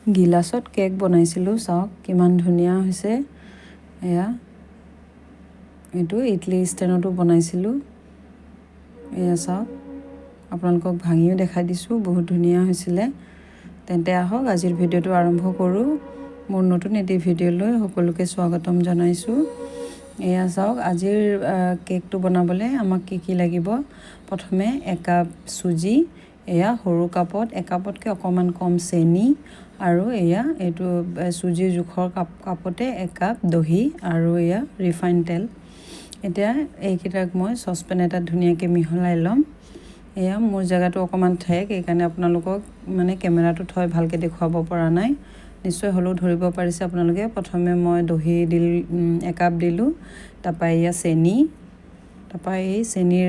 গিলাচত cake বনাইছিলোঁ, চাওক কিমান ধুনীয়া হৈছে। এয়া এইটো ইডলি ষ্টেণ্ডতো বনাইছিলোঁ। এয়া চাওক, আপোনালোকক ভাঙিও দেখাই দিছোঁ, বহুত ধুনীয়া হৈছিলে। তেন্তে আহক আজিৰ ভিডিঅ'টো আৰম্ভ কৰোঁ। মোৰ নতুন এটি ভিডিঅ'লৈ সকলোকে স্বাগতম জনাইছোঁ। এয়া চাওক, আজিৰ কেকটো বনাবলৈ আমাক কি লাগিব। প্ৰথমে একাপ চুজি, এয়া সৰু কাপত, একাপতকৈ অকণমান কম চেনি, আৰু এয়া এইটো চুজিৰ জোখৰ কাপতে একাপ দহি, আৰু এয়া ৰিফাইন তেল। এতিয়া এইকেইটাক মই চচপেন এটাত ধুনীয়াকৈ মিহলাই ল'ম। এয়া মোৰ জেগাটো অকণমান ঠেক, সেইকাৰণে আপোনালোকক মানে কেমেৰাটোত থৈ ভালকৈ দেখুৱাব পৰা নাই। নিশ্চয় হ'লেও ধৰিব পাৰিছে আপোনালোকে। প্ৰথমে মই দহি একাপ দিলোঁ, তাৰপৰা এয়া চেনি, তাৰপৰা এই চেনিৰ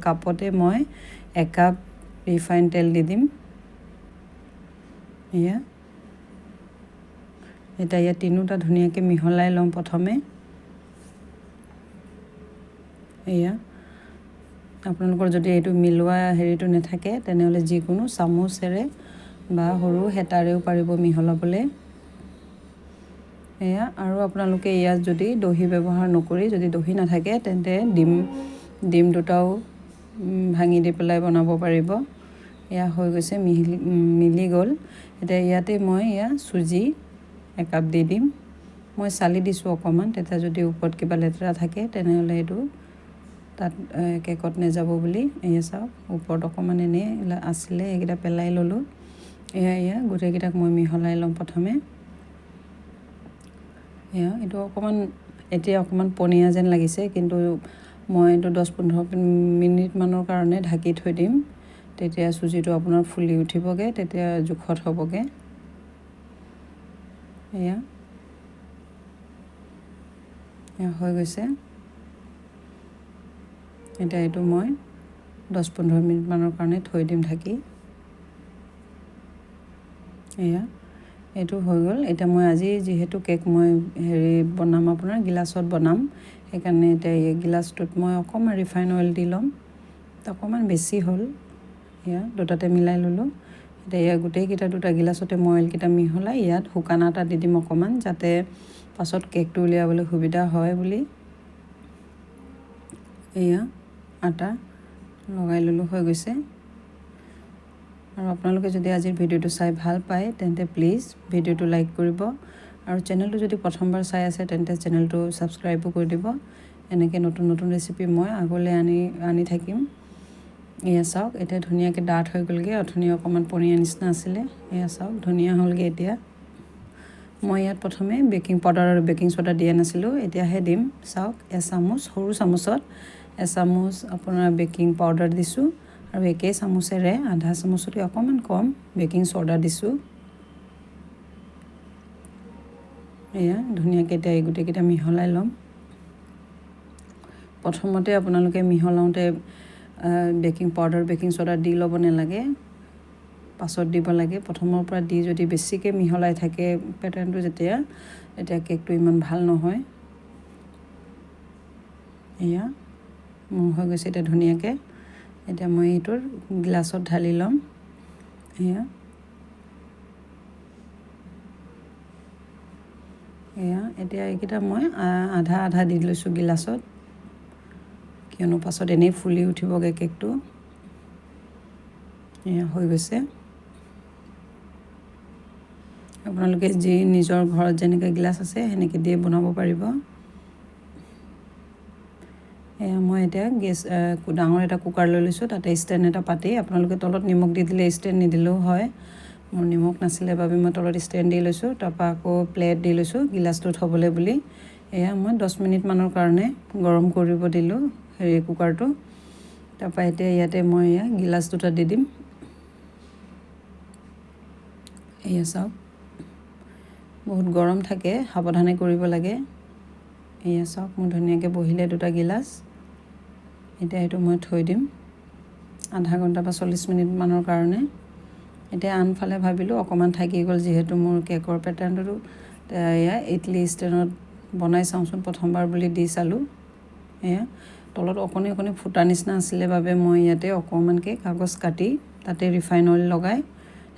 কাপতে মই একাপ ৰিফাইন তেল দি দিম। এতিয়া ইয়াত তিনিওটা ধুনীয়াকৈ মিহলাই ল'ম প্ৰথমে। এয়া আপোনালোকৰ যদি এইটো মিলোৱা হেৰিটো নাথাকে, তেনেহ'লে যিকোনো চামুচেৰে বা সৰু হেতাৰেও পাৰিব মিহলাবলৈ। এয়া আৰু আপোনালোকে ইয়াত যদি দহি ব্যৱহাৰ নকৰি, যদি দহি নাথাকে, তেন্তে ডিম দুটাও ভাঙি দি পেলাই বনাব পাৰিব। এয়া হৈ গৈছে, মিলি গ'ল। এতিয়া ইয়াতে মই চুজি একাপ দি দিম। মই চালি দিছোঁ অকণমান, তেতিয়া যদি ওপৰত কিবা লেতেৰা থাকে তেনেহ'লে এইটো তাত কেকত নাযাব বুলি। এয়া চাওক, ওপৰত অকণমান এনেই আছিলে, এইকেইটা পেলাই ল'লোঁ। এয়া গোটেইকেইটাক মই মিহলাই ল'ম প্ৰথমে। এইটো এতিয়া অকণমান পনীয়া যেন লাগিছে, কিন্তু মই এইটো 10-15 মিনিটমানৰ কাৰণে ঢাকি থৈ দিম। তেতিয়া চুজিটো আপোনাৰ ফুলি উঠিবগৈ, তেতিয়া জোখত হ'বগৈ। এয়া হৈ গৈছে। এতিয়া এইটো মই 10-15 মিনিটমানৰ কাৰণে থৈ দিম ঢাকি। এইটো হৈ গ'ল। এতিয়া মই আজি যিহেতু কেক মই বনাম, আপোনাৰ গিলাচত বনাম, সেইকাৰণে এতিয়া এই গিলাচটোত মই অকণমান ৰিফাইন অইল দি ল'ম। অকণমান বেছি হ'ল, দুটাতে মিলাই ল'লোঁ। এতিয়া গোটেইকেইটা দুটা গিলাচতে মই অইলকেইটা মিহলাই ইয়াত শুকান আটা দি দিম অকণমান, যাতে পাছত কেকটো উলিয়াবলৈ সুবিধা হয় বুলি। আটা লগাই ল'লোঁ, হৈ গৈছে। আৰু আপোনালোকে যদি আজিৰ ভিডিঅ'টো চাই ভাল পায়, তেন্তে প্লিজ ভিডিঅ'টো লাইক কৰিব, আৰু চেনেলটো যদি প্ৰথমবাৰ চাই আছে তেন্তে চেনেলটো ছাবস্ক্ৰাইবো কৰি দিব। এনেকৈ নতুন নতুন ৰেচিপি মই আগলৈ আনি থাকিম। এয়া চাওক, এতিয়া ধুনীয়াকৈ ডাঠ হৈ গ'লগৈ। অথনি অকণমান পনীয়া নিচিনা আছিলে। এয়া চাওক, ধুনীয়া হ'লগৈ। এতিয়া মই ইয়াত প্ৰথমে বেকিং পাউডাৰ আৰু বেকিং চ'ডা দিয়া নাছিলোঁ, এতিয়াহে দিম। চাওক, এচামুচ, সৰু চামুচত এচামুচ আপোনাৰ বেকিং পাউডাৰ দিছোঁ, আৰু একেই চামুচেৰে আধা চামুচতকৈ অকণমান কম বেকিং চ'ডা দিছোঁ। ধুনীয়াকৈ এতিয়া এই গোটেইকেইটা মিহলাই ল'ম। প্ৰথমতে আপোনালোকে মিহলাওঁতে বেকিং পাউডাৰ বেকিং চ'ডা দি ল'ব নালাগে, পাছত দিব লাগে। প্ৰথমৰ পৰা দি যদি বেছিকৈ মিহলাই থাকে পেটাৰ্ণটো, তেতিয়া কেকটো ইমান ভাল নহয়। মোৰ হৈ গৈছে এতিয়া ধুনীয়াকৈ। এতিয়া মই এইটোৰ গ্লাছত ঢালি ল'ম। এতিয়া এইকেইটা মই আধা আধা দি লৈছোঁ গিলাচত, কিয়নো পাছত এনেই ফুলি উঠিবগৈ কেকটো। হৈ গৈছে। আপোনালোকে যি নিজৰ ঘৰত যেনেকৈ গিলাচ আছে সেনেকৈ দিয়ে বনাব পাৰিব। মই এতিয়া ডাঙৰ এটা কুকাৰ লৈ লৈছোঁ, তাতে ষ্টেণ্ড এটা পাতি, আপোনালোকে তলত নিমখ দি দিলে ষ্টেণ্ড নিদিলেও হয়। মোৰ নিমখ নাছিলে বাবে মই তলত ষ্টেণ্ড দি লৈছোঁ। তাৰপৰা আকৌ প্লেট দি লৈছোঁ গিলাচটো থ'বলৈ বুলি। মই 10 মিনিটমানৰ কাৰণে গৰম কৰিব দিলোঁ কুকাৰটো। তাৰপৰা এতিয়া ইয়াতে মই গিলাচ দুটা দি দিম। চাওক, বহুত গৰম থাকে, সাৱধানে কৰিব লাগে। চাওক, মোৰ ধুনীয়াকৈ বহিলে দুটা গিলাচ। এতিয়া এইটো মই থৈ দিম আধা ঘণ্টা বা 40 মিনিটমানৰ কাৰণে। এতিয়া আনফালে ভাবিলোঁ অকণমান থাকি গ'ল, যিহেতু মোৰ কেকৰ পেটাৰ্ণটো ইডলি ষ্টেণ্ডত বনাই চাওঁচোন, প্ৰথমবাৰ বুলি দি চালোঁ। তলত অকণি অকণি ফুটা নিচিনা আছিলে বাবে মই ইয়াতে অকণমানকৈ কাগজ কাটি তাতে ৰিফাইন অইল লগাই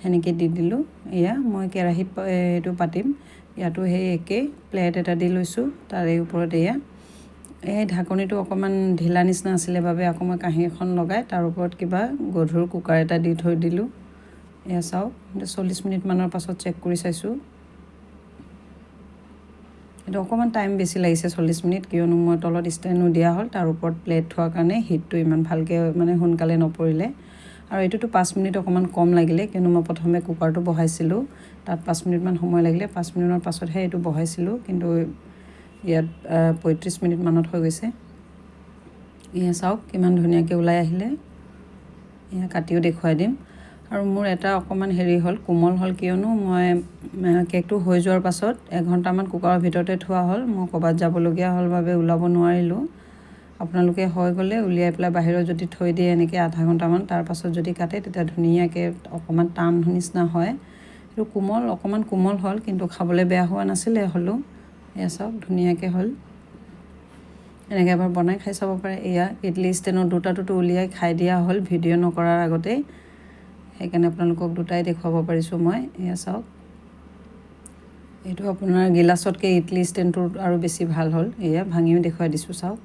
সেনেকৈ দি দিলোঁ। এয়া মই কেৰাহীত এইটো পাতিম, ইয়াতো সেই একেই প্লেট এটা দি লৈছোঁ, তাৰে ওপৰত এয়া এই ঢাকনিটো অকণমান ঢিলা নিচিনা আছিলে বাবে আকৌ মই কাঁহী এখন লগাই তাৰ ওপৰত কিবা গধুৰ কুকাৰ এটা দি থৈ দিলোঁ। এয়া চাওক 40 মিনিটমানৰ পাছত চেক কৰি চাইছোঁ। এইটো অকণমান টাইম বেছি লাগিছে 40 মিনিট, কিয়নো মই তলত ষ্টেণ্ডো দিয়া হ'ল, তাৰ ওপৰত প্লেট থোৱাৰ কাৰণে হিটটো ইমান ভালকৈ মানে সোনকালে নপৰিলে। আৰু এইটোতো 5 মিনিট অকণমান কম লাগিলে, কিয়নো মই প্ৰথমে কুকাৰটো বহাইছিলোঁ, তাত 5 মিনিটমান সময় লাগিলে। 5 মিনিটৰ পাছতহে এইটো বহাইছিলোঁ, কিন্তু ইয়াত 35 মিনিটমানত হৈ গৈছে। এয়া চাওক কিমান ধুনীয়াকৈ ওলাই আহিলে। এয়া কাটিও দেখুৱাই দিম। আৰু মোৰ এটা অকণমান হেৰি হ'ল, কোমল হ'ল, কিয়নো মই কেকটো হৈ যোৱাৰ পাছত 1 ঘণ্টামান কুকাৰৰ ভিতৰতে থোৱা হ'ল। মই ক'ৰবাত যাবলগীয়া হ'ল বাবে ওলাব নোৱাৰিলোঁ। আপোনালোকে হৈ গ'লে উলিয়াই পেলাই বাহিৰত যদি থৈ দিয়ে এনেকৈ আধা ঘণ্টামান, তাৰপাছত যদি কাটে তেতিয়া ধুনীয়াকৈ অকণমান টান নিচিনা হয়। সেইটো অকণমান কোমল হ'ল, কিন্তু খাবলৈ বেয়া হোৱা নাছিলে হ'লেও। এয়া চাওক ধুনীয়াকৈ হ'ল। এনেকৈ এবাৰ বনাই খাই চাব পাৰে। এয়া ইডলি ষ্টেণ্ডৰ দুটাটোতো উলিয়াই খাই দিয়া হ'ল ভিডিঅ' নকৰাৰ আগতেই, সেইকাৰণে আপোনালোকক দুটাই দেখুৱাব পাৰিছোঁ মই। এয়া চাওক, এইটো আপোনাৰ গিলাচতকৈ ইডলি ষ্টেণ্ডটো আৰু বেছি ভাল হ'ল। এয়া ভাঙিও দেখুৱাই দিছোঁ, চাওক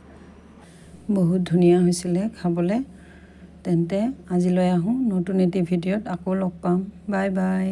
বহুত ধুনীয়া হৈছিলে খাবলৈ। তেন্তে আজিলৈ আহোঁ, নতুন এটি ভিডিঅ'ত আকৌ লগ পাম। Bye bye.